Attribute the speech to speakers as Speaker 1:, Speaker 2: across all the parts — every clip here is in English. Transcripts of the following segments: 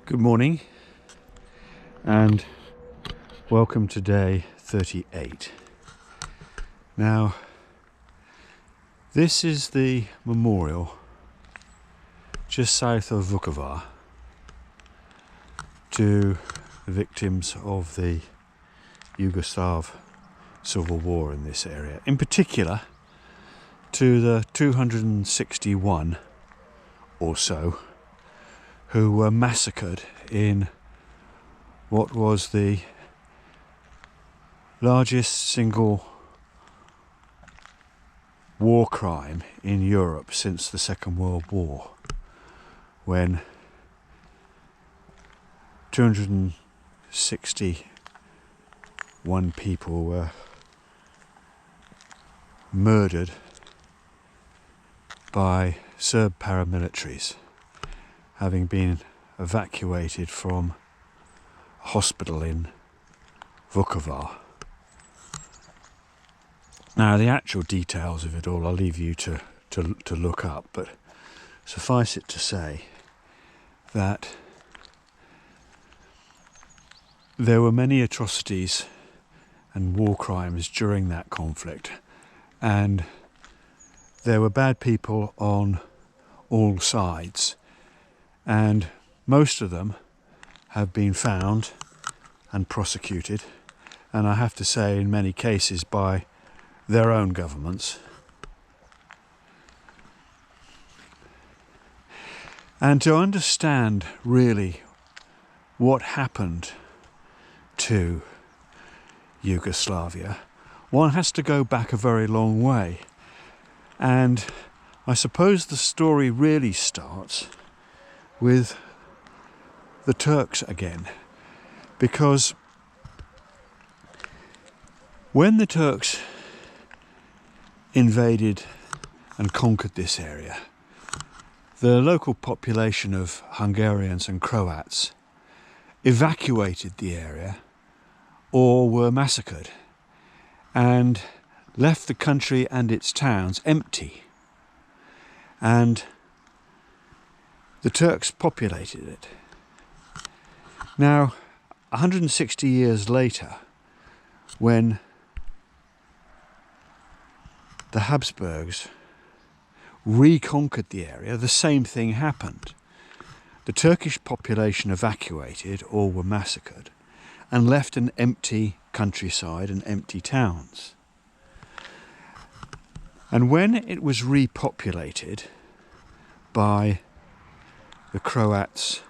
Speaker 1: Good morning and welcome to day 38. Now, this is the memorial just south of Vukovar to the victims of the Yugoslav civil war in this area. In particular, to the 261 or so who were massacred in what was the largest single war crime in Europe since the Second World War, when 261 people were murdered by Serb paramilitaries, having been evacuated from a hospital in Vukovar. Now, the actual details of it all I'll leave you to look up, but suffice it to say that there were many atrocities and war crimes during that conflict, and there were bad people on all sides, and most of them have been found and prosecuted, and I have to say in many cases by their own governments. And to understand really what happened to Yugoslavia, one has to go back a very long way. And I suppose the story really starts with the Turks again, because when the Turks invaded and conquered this area, the local population of Hungarians and Croats evacuated the area or were massacred and left the country and its towns empty, and the Turks populated it. Now, 160 years later, when the Habsburgs reconquered the area, the same thing happened. The Turkish population evacuated or were massacred and left an empty countryside and empty towns. And when it was repopulated by the Croats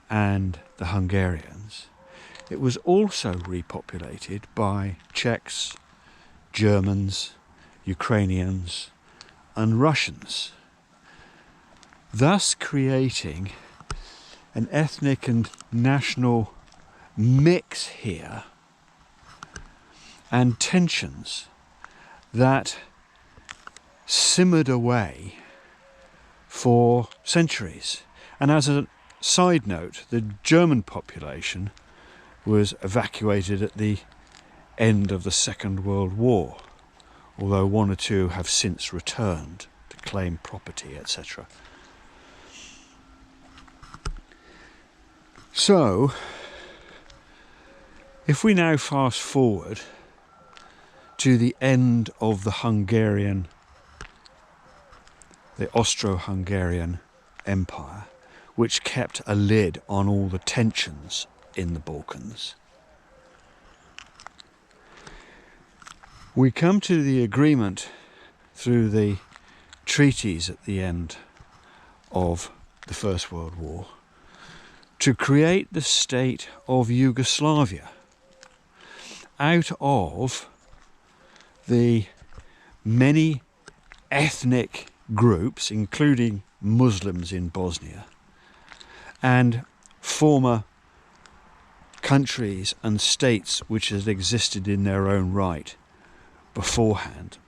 Speaker 1: and the Hungarians, it was also repopulated by Czechs, Germans, Ukrainians and Russians, thus creating an ethnic and national mix here and tensions that simmered away for centuries. And as a side note, the German population was evacuated at the end of the Second World War, although one or two have since returned to claim property, etc. So, if we now fast forward to the end of the Austro-Hungarian Empire, which kept a lid on all the tensions in the Balkans, we come to the agreement through the treaties at the end of the First World War to create the state of Yugoslavia out of the many ethnic groups, including Muslims in Bosnia, and former countries and states which had existed in their own right beforehand,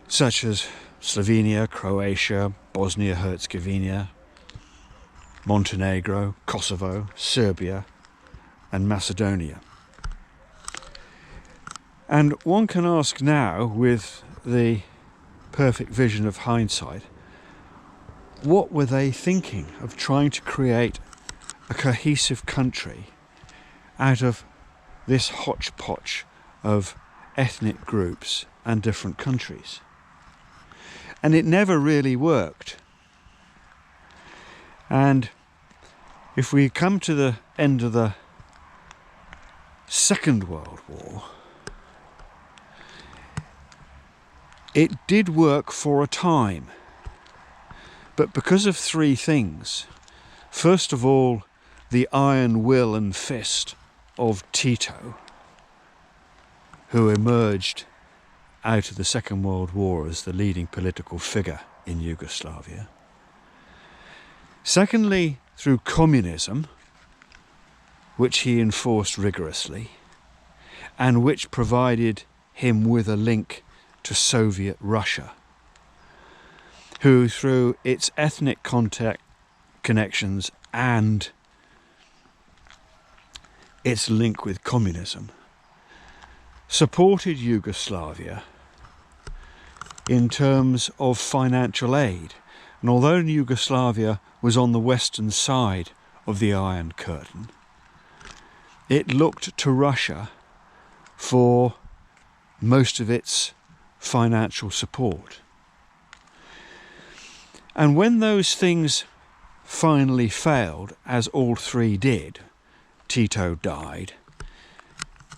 Speaker 1: such as Slovenia, Croatia, Bosnia-Herzegovina, Montenegro, Kosovo, Serbia and Macedonia. And one can ask now, with the perfect vision of hindsight, what were they thinking of trying to create a cohesive country out of this hodgepodge of ethnic groups and different countries? And it never really worked. And if we come to the end of the Second World War, it did work for a time, but because of three things. First of all, the iron will and fist of Tito, who emerged out of the Second World War as the leading political figure in Yugoslavia. Secondly, through communism, which he enforced rigorously, and which provided him with a link to Soviet Russia, who through its ethnic connections and its link with communism supported Yugoslavia in terms of financial aid. And although Yugoslavia was on the western side of the Iron Curtain, it looked to Russia for most of its financial support. And when those things finally failed, as all three did, Tito died,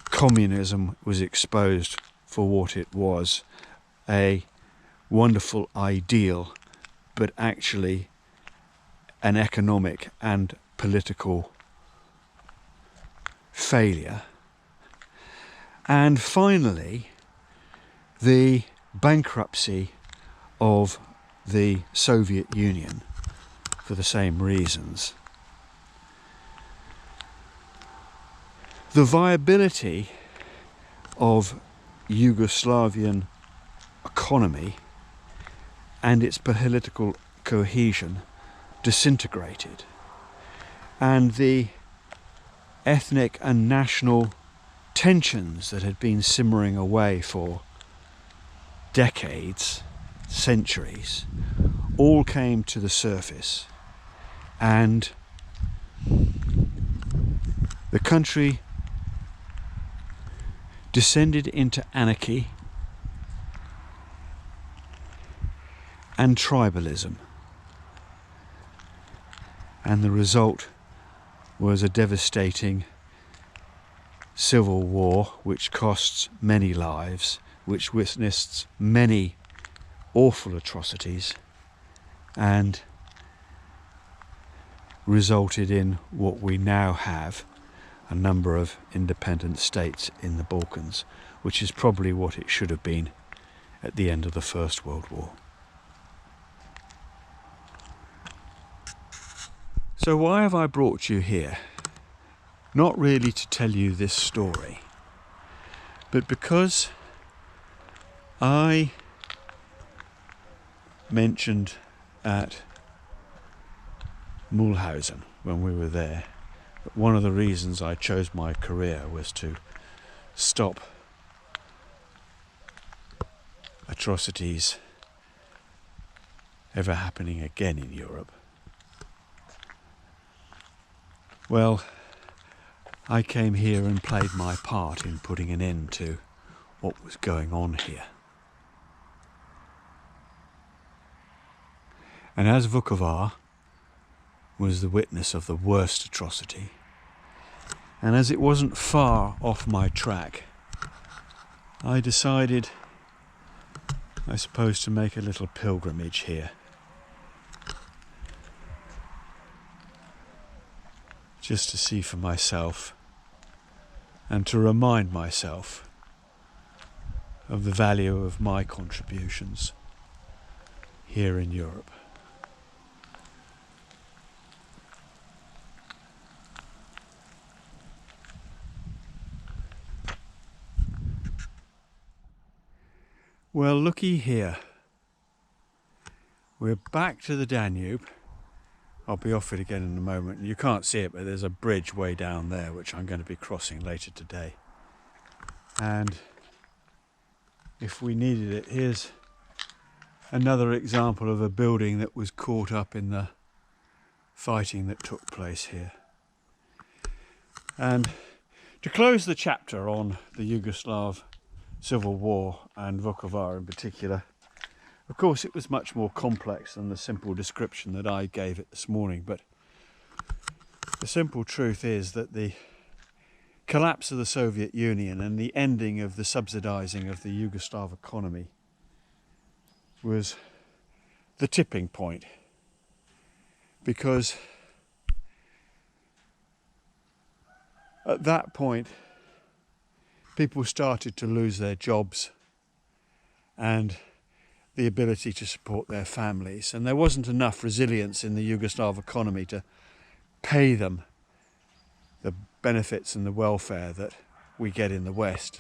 Speaker 1: communism was exposed for what it was, a wonderful ideal, but actually an economic and political failure. And finally, the bankruptcy of the Soviet Union for the same reasons. The viability of Yugoslavian economy and its political cohesion disintegrated, and the ethnic and national tensions that had been simmering away for decades, centuries, all came to the surface, and the country descended into anarchy and tribalism, and the result was a devastating civil war which cost many lives, which witnessed many awful atrocities, and resulted in what we now have, a number of independent states in the Balkans, which is probably what it should have been at the end of the First World War. So why have I brought you here? Not really to tell you this story, but because I mentioned at Mulhausen when we were there that one of the reasons I chose my career was to stop atrocities ever happening again in Europe. Well, I came here and played my part in putting an end to what was going on here. And as Vukovar was the witness of the worst atrocity, and as it wasn't far off my track, I decided, I suppose, to make a little pilgrimage here. Just to see for myself and to remind myself of the value of my contributions here in Europe. Well, looky here. We're back to the Danube. I'll be off it again in a moment. You can't see it, but there's a bridge way down there which I'm going to be crossing later today. And if we needed it, here's another example of a building that was caught up in the fighting that took place here. And to close the chapter on the Yugoslav Civil War and Vukovar in particular, of course it was much more complex than the simple description that I gave it this morning, but the simple truth is that the collapse of the Soviet Union and the ending of the subsidizing of the Yugoslav economy was the tipping point, because at that point people started to lose their jobs and the ability to support their families, and there wasn't enough resilience in the Yugoslav economy to pay them the benefits and the welfare that we get in the West.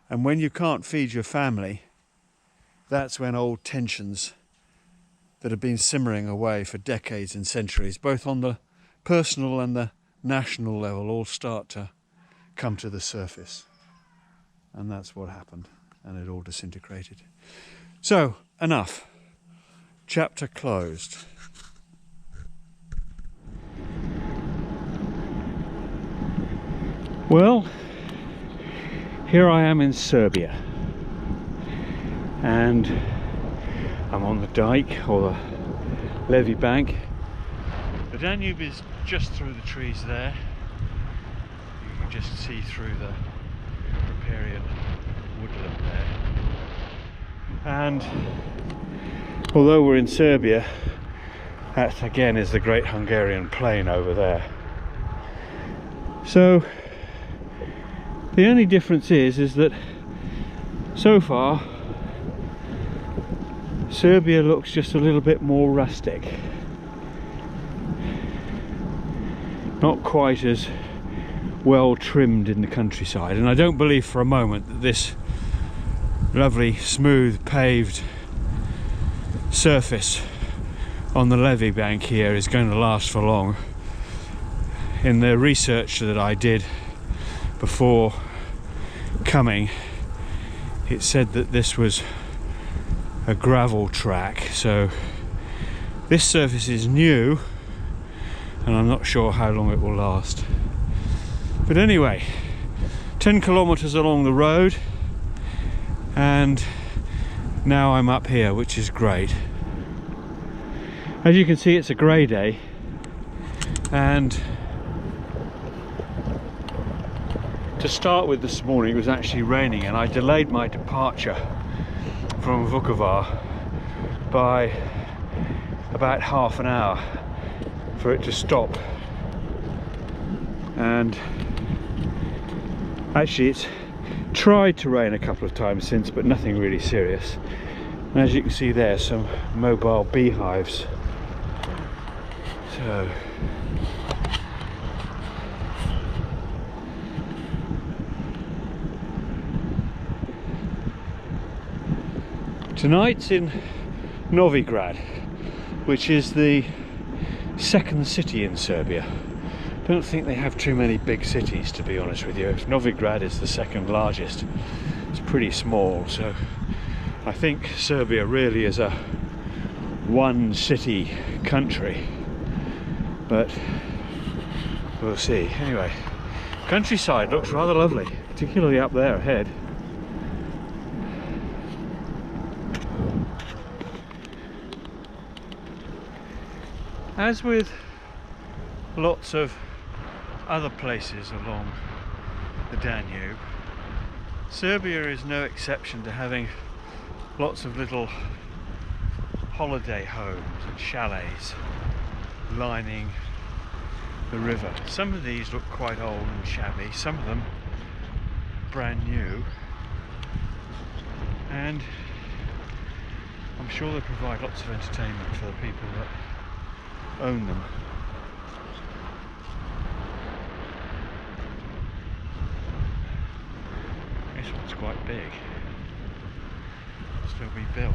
Speaker 1: And when you can't feed your family, that's when old tensions that have been simmering away for decades and centuries, both on the personal and the national level, all start to come to the surface. And that's what happened, and it all disintegrated. So, enough. Chapter closed. Well, here I am in Serbia, and I'm on the dike, or the levee bank. The Danube is just through the trees there. You can just see through the riparian woodland there. And although we're in Serbia, that again is the great Hungarian plain over there. So the only difference is that so far Serbia looks just a little bit more rustic, not quite as well trimmed in the countryside. And I don't believe for a moment that this lovely smooth paved surface on the levee bank here is going to last for long. In the research that I did before coming, it said that this was a gravel track, so this surface is new and I'm not sure how long it will last. But anyway, 10 kilometers along the road, and now I'm up here, which is great. As you can see, it's a grey day, and to start with this morning it was actually raining, and I delayed my departure from Vukovar by about half an hour for it to stop. And actually it's tried to rain a couple of times since, but nothing really serious. And as you can see there, some mobile beehives. So tonight's in Novi, which is the second city in Serbia. I don't think they have too many big cities, to be honest with you. Novigrad is the second largest. It's pretty small, so I think Serbia really is a one city country, but we'll see. Anyway, countryside looks rather lovely, particularly up there ahead. As with lots of other places along the Danube, Serbia is no exception to having lots of little holiday homes and chalets lining the river. Some of these look quite old and shabby, some of them brand new, and I'm sure they provide lots of entertainment for the people that own them. This one's quite big, still being built.